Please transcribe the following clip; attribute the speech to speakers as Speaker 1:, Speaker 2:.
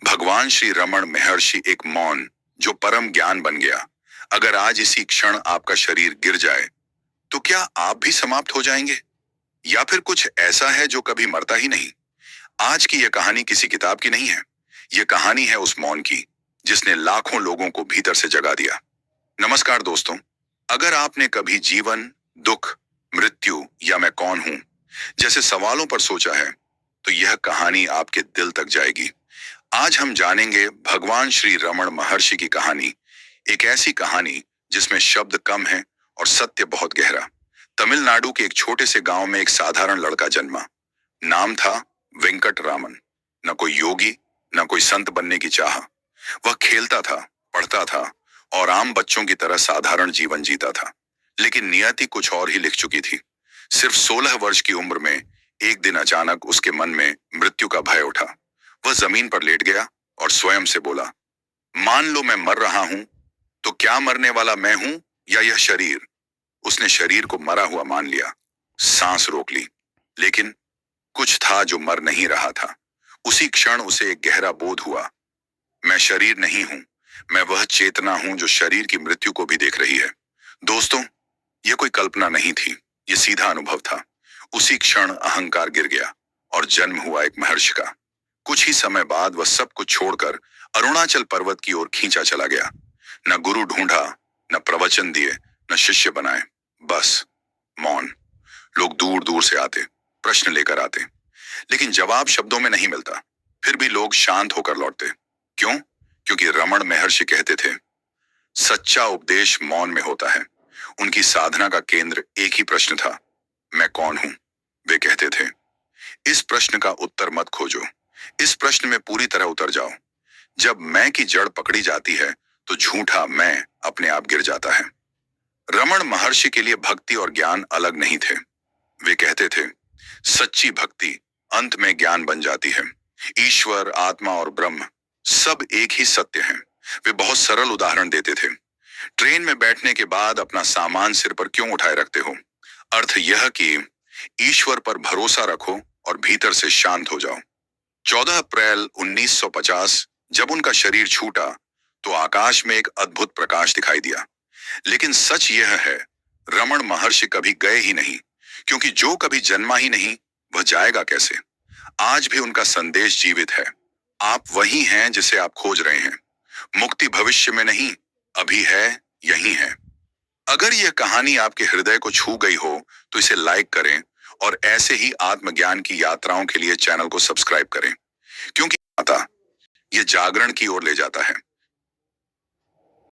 Speaker 1: भगवान श्री रमण महर्षि एक मौन जो परम ज्ञान बन गया। अगर आज इसी क्षण आपका शरीर गिर जाए तो क्या आप भी समाप्त हो जाएंगे, या फिर कुछ ऐसा है जो कभी मरता ही नहीं? आज की यह कहानी किसी किताब की नहीं है। यह कहानी है उस मौन की जिसने लाखों लोगों को भीतर से जगा दिया। नमस्कार दोस्तों, अगर आपने कभी जीवन, दुख, मृत्यु या मैं कौन हूं जैसे सवालों पर सोचा है, तो यह कहानी आपके दिल तक जाएगी। आज हम जानेंगे भगवान श्री रमण महर्षि की कहानी, एक ऐसी कहानी जिसमें शब्द कम है और सत्य बहुत गहरा। तमिलनाडु के एक छोटे से गांव में एक साधारण लड़का जन्मा। नाम था वेंकट रामन। न कोई योगी, न कोई संत बनने की चाह। वह खेलता था, पढ़ता था और आम बच्चों की तरह साधारण जीवन जीता था। लेकिन नियति कुछ और ही लिख चुकी थी। सिर्फ 16 वर्ष की उम्र में एक दिन अचानक उसके मन में मृत्यु का भय उठा। वह जमीन पर लेट गया और स्वयं से बोला, मान लो मैं मर रहा हूं, तो क्या मरने वाला मैं हूं या यह शरीर? उसने शरीर को मरा हुआ मान लिया, सांस रोक ली, लेकिन कुछ था जो मर नहीं रहा था। उसी क्षण उसे एक गहरा बोध हुआ, मैं शरीर नहीं हूं, मैं वह चेतना हूं जो शरीर की मृत्यु को भी देख रही है। दोस्तों, यह कोई कल्पना नहीं थी, यह सीधा अनुभव था। उसी क्षण अहंकार गिर गया और जन्म हुआ एक महर्षि का। कुछ ही समय बाद वह सब कुछ छोड़कर अरुणाचल पर्वत की ओर खींचा चला गया। न गुरु ढूंढा, न प्रवचन दिए, न शिष्य बनाए, बस मौन। लोग दूर दूर से आते, प्रश्न लेकर आते, लेकिन जवाब शब्दों में नहीं मिलता। फिर भी लोग शांत होकर लौटते। क्यों? क्योंकि रमण महर्षि कहते थे, सच्चा उपदेश मौन में होता है। उनकी साधना का केंद्र एक ही प्रश्न था, मैं कौन हूं? वे कहते थे, इस प्रश्न का उत्तर मत खोजो, इस प्रश्न में पूरी तरह उतर जाओ। जब मैं की जड़ पकड़ी जाती है तो झूठा मैं अपने आप गिर जाता है। रमण महर्षि के लिए भक्ति और ज्ञान अलग नहीं थे। वे कहते थे, सच्ची भक्ति अंत में ज्ञान बन जाती है। ईश्वर, आत्मा और ब्रह्म सब एक ही सत्य हैं। वे बहुत सरल उदाहरण देते थे। ट्रेन में बैठने के बाद अपना सामान सिर पर क्यों उठाए रखते हो? अर्थ यह कि ईश्वर पर भरोसा रखो और भीतर से शांत हो जाओ। 14 अप्रैल 1950 जब उनका शरीर छूटा तो आकाश में एक अद्भुत प्रकाश दिखाई दिया। लेकिन सच यह है, रमण महर्षि कभी गए ही नहीं, क्योंकि जो कभी जन्मा ही नहीं वह जाएगा कैसे? आज भी उनका संदेश जीवित है। आप वही हैं जिसे आप खोज रहे हैं। मुक्ति भविष्य में नहीं, अभी है, यही है। अगर यह कहानी आपके हृदय को छू गई हो तो इसे लाइक करें और ऐसे ही आत्मज्ञान की यात्राओं के लिए चैनल को सब्सक्राइब करें, क्योंकि यह जागरण की ओर ले जाता है।